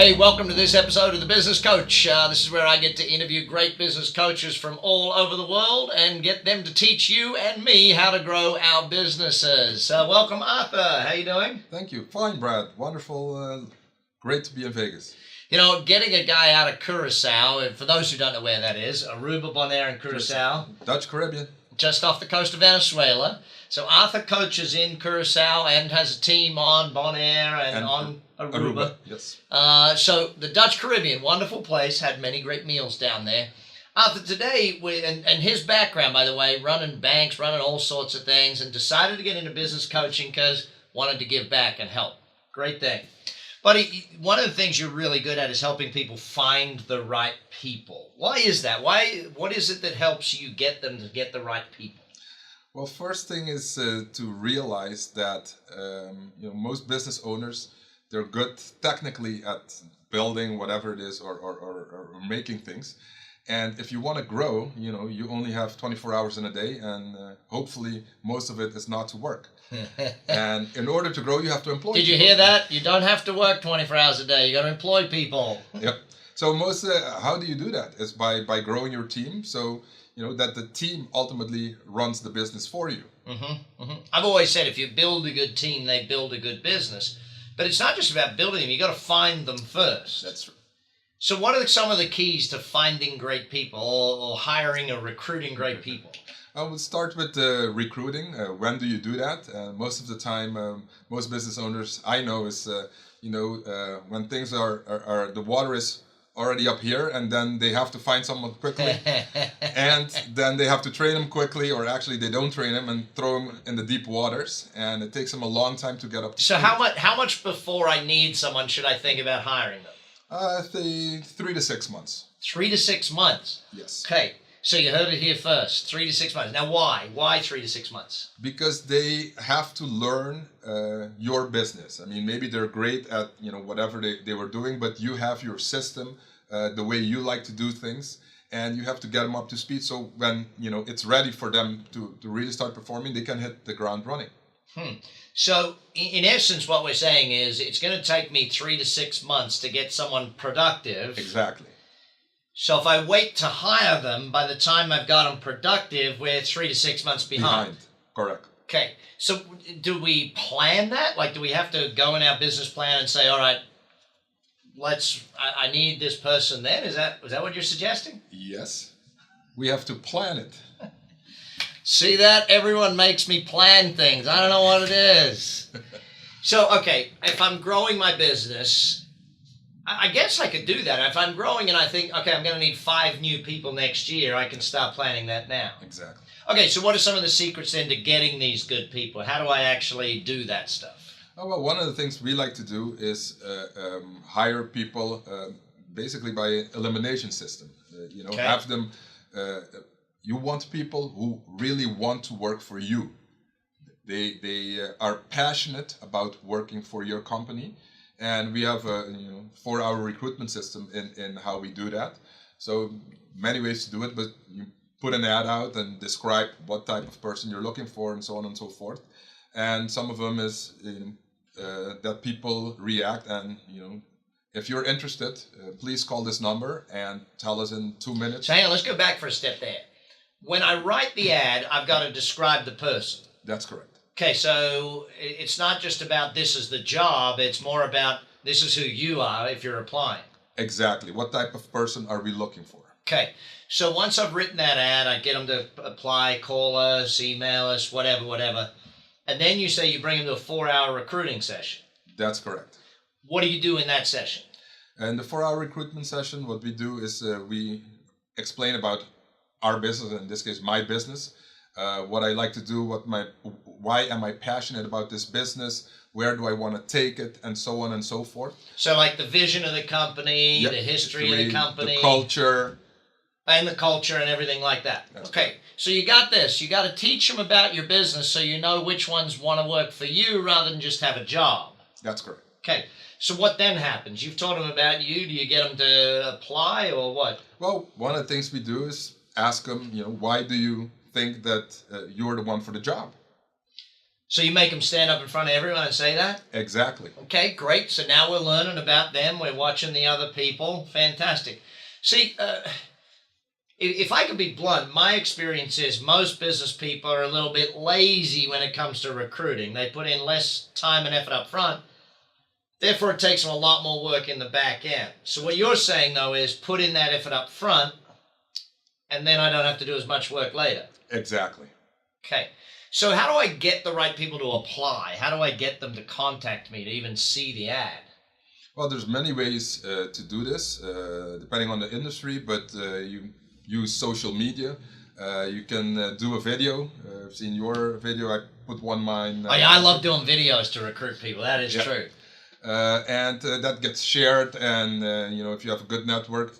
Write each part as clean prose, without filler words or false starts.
Hey, welcome to this episode of The Business Coach. This is where I get to interview great business coaches from all over the world and get them to teach you and me how to grow our businesses. Welcome, Arthur. How you doing? Thank you. Fine, Brad. Wonderful. Great to be in Vegas. You know, getting a guy out of Curacao, and for those who don't know where that is, Aruba, Bonaire, and Curacao. Dutch Caribbean. Just off the coast of Venezuela. So Arthur coaches in Curacao and has a team on Bonaire and on Aruba. Yes. So the Dutch Caribbean, wonderful place, had many great meals down there. Arthur, today, and his background, by the way, running banks, running all sorts of things, and decided to get into business coaching because wanted to give back and help. Great thing. But one of the things you're really good at is helping people find the right people. Why is that? What is it that helps you get them to get the right people? Well, first thing is to realize that most business owners, they're good technically at building whatever it is or making things. And if you want to grow, you only have 24 hours in a day, and hopefully most of it is not to work. And in order to grow, you have to employ Did you people. hear that? You don't have to work 24 hours a day. You got to employ people. Yep. So how do you do that? Is by growing your team. So that the team ultimately runs the business for you. I've always said if you build a good team, they build a good business. But it's not just about building them. You got to find them first. That's true. So what are some of the keys to finding great people or hiring or recruiting great people? I would start with recruiting. When do you do that? Most of the time, most business owners I know is, when things are the water is already up here, and then they have to find someone quickly, and then they have to train them quickly, or actually they don't train them and throw them in the deep waters, and it takes them a long time to get up to So speed. how much before I need someone should I think about hiring them? 3 to 6 months. 3 to 6 months. Yes. Okay. So you heard it here first. 3 to 6 months. Now why? Why 3 to 6 months? Because they have to learn your business. I mean, maybe they're great at whatever they were doing, but you have your system, the way you like to do things, and you have to get them up to speed. So when it's ready for them to really start performing, they can hit the ground running. So in essence, what we're saying is it's going to take me 3 to 6 months to get someone productive. Exactly. So if I wait to hire them, by the time I've got them productive, we're 3 to 6 months behind. Correct. Okay. So do we plan that? Like, do we have to go in our business plan and say, all right, I need this person then? Is that what you're suggesting? Yes. We have to plan it. See that? Everyone makes me plan things. I don't know what it is. So, okay, if I'm growing my business, I guess I could do that. If I'm growing and I think, okay, I'm going to need 5 new people next year, I can start planning that now. Exactly. Okay, so what are some of the secrets then to getting these good people? How do I actually do that stuff? Oh, well, one of the things we like to do is hire people basically by elimination system. Okay. Have them. You want people who really want to work for you. They are passionate about working for your company. And we have a 4-hour recruitment system in how we do that. So many ways to do it, but you put an ad out and describe what type of person you're looking for and so on and so forth. And some of them is that people react and if you're interested, please call this number and tell us in 2 minutes. So hang on, let's go back for a step there. When I write the ad, I've got to describe the person. That's correct. Okay, so it's not just about this is the job, it's more about this is who you are if you're applying. Exactly. What type of person are we looking for? Okay, so once I've written that ad, I get them to apply, call us, email us, whatever. And then you say you bring them to a 4-hour recruiting session. That's correct. What do you do in that session? In the 4-hour recruitment session, what we do is we explain about our business, in this case, my business, what I like to do, why am I passionate about this business, where do I want to take it, and so on and so forth. So like the vision of the company, Yep. the history of the company. The culture. And the culture and everything like that. That's okay, right. So you got this. You got to teach them about your business so you know which ones want to work for you rather than just have a job. That's correct. Okay, so what then happens? You've taught them about you. Do you get them to apply or what? Well, one of the things we do is ask them, why do you think that you're the one for the job? So you make them stand up in front of everyone and say that? Exactly. Okay, great. So now we're learning about them. We're watching the other people. Fantastic. See, if I could be blunt, my experience is most business people are a little bit lazy when it comes to recruiting. They put in less time and effort up front. Therefore, it takes them a lot more work in the back end. So what you're saying, though, is put in that effort up front, and then I don't have to do as much work later. Exactly. Okay. So how do I get the right people to apply? How do I get them to contact me to even see the ad? Well, there's many ways to do this, depending on the industry, but you use social media. You can do a video. I've seen your video. I put one mine. Oh, yeah, I love doing videos to recruit people. That is true. And that gets shared, and if you have a good network,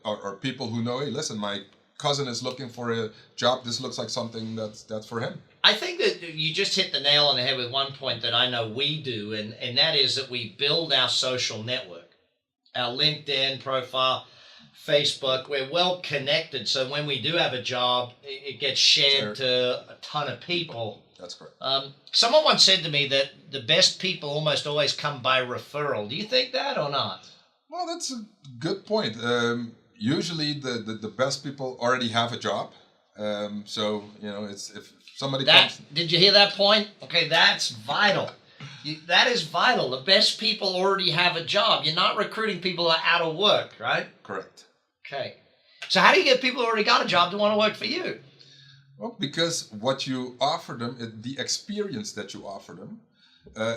or people who know, hey, listen, my cousin is looking for a job. This looks like something that's for him. I think that you just hit the nail on the head with one point that I know we do, and that is that we build our social network, our LinkedIn profile, Facebook. We're well connected, so when we do have a job, it gets shared to a ton of people. That's correct. Someone once said to me that the best people almost always come by referral. Do you think that or not? Well, that's a good point. Usually the best people already have a job. So, it's if somebody comes... Did you hear that point? Okay, that's vital. That is vital. The best people already have a job. You're not recruiting people who are out of work, right? Correct. Okay. So how do you get people who already got a job to want to work for you? Well, because what you offer them, the experience that you offer them,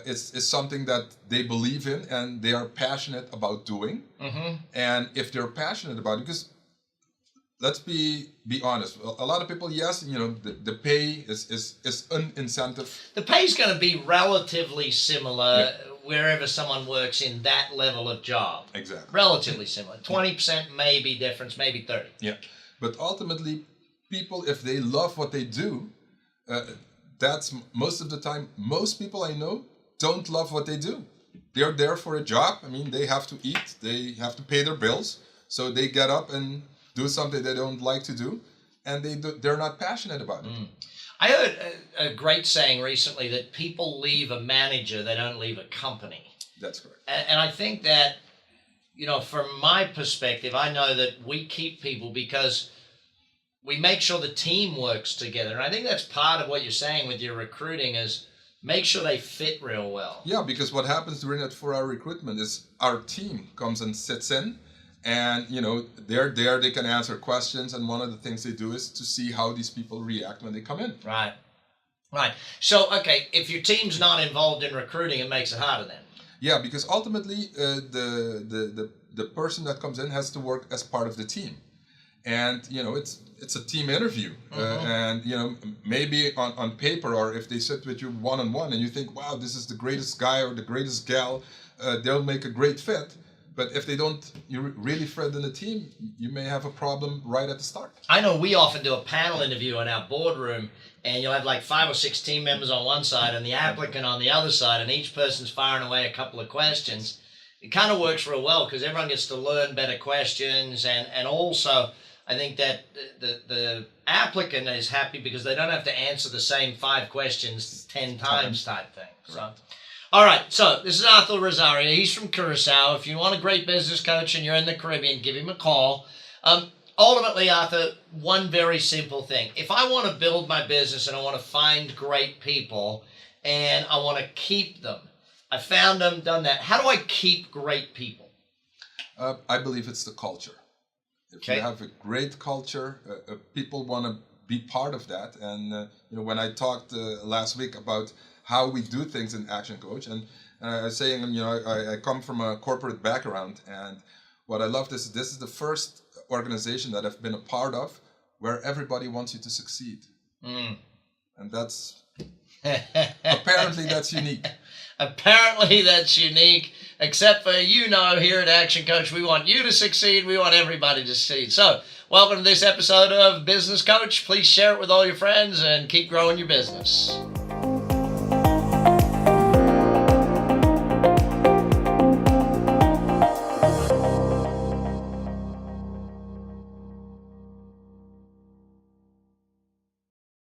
is something that they believe in and they are passionate about doing. Mm-hmm. And if they're passionate about it, because let's be honest, a lot of people, yes, the pay is an incentive. The pay is going to be relatively similar wherever someone works in that level of job. Exactly. Relatively similar. 20% maybe difference, maybe 30. Yeah. But ultimately, people, if they love what they do, that's most of the time. Most people I know don't love what they do. They're there for a job. I mean, they have to eat, they have to pay their bills, so they get up and do something they don't like to do, and they're not passionate about it. I heard a great saying recently that people leave a manager, they don't leave a company. That's correct. And I think that, from my perspective, I know that we keep people because we make sure the team works together. And I think that's part of what you're saying with your recruiting is make sure they fit real well. Yeah, because what happens during that 4-hour recruitment is our team comes and sits in, and they're there, they can answer questions, and one of the things they do is to see how these people react when they come in. Right. So, okay, if your team's not involved in recruiting, it makes it harder then. Yeah, because ultimately the person that comes in has to work as part of the team. And it's a team interview, and maybe on paper, or if they sit with you one-on-one and you think, wow, this is the greatest guy or the greatest gal, they'll make a great fit. But if they don't really fit in the team, you may have a problem right at the start. I know we often do a panel interview in our boardroom, and you'll have like 5 or 6 team members on one side and the applicant on the other side, and each person's firing away a couple of questions. It kind of works real well because everyone gets to learn better questions, and also I think that the applicant is happy because they don't have to answer the same 5 questions 10 times type thing. So, all right, so this is Arthur Rosaria. He's from Curacao. If you want a great business coach and you're in the Caribbean, give him a call. Ultimately, Arthur, one very simple thing. If I want to build my business and I want to find great people and I want to keep them, I found them, done that. How do I keep great people? I believe it's the culture. If you have a great culture, people want to be part of that. And when I talked last week about how we do things in Action Coach, and I was saying, I come from a corporate background, and what I love is this is the first organization that I've been a part of where everybody wants you to succeed, and that's apparently that's unique. Apparently that's unique, except for here at Action Coach, we want you to succeed. We want everybody to succeed. So, welcome to this episode of Business Coach. Please share it with all your friends and keep growing your business.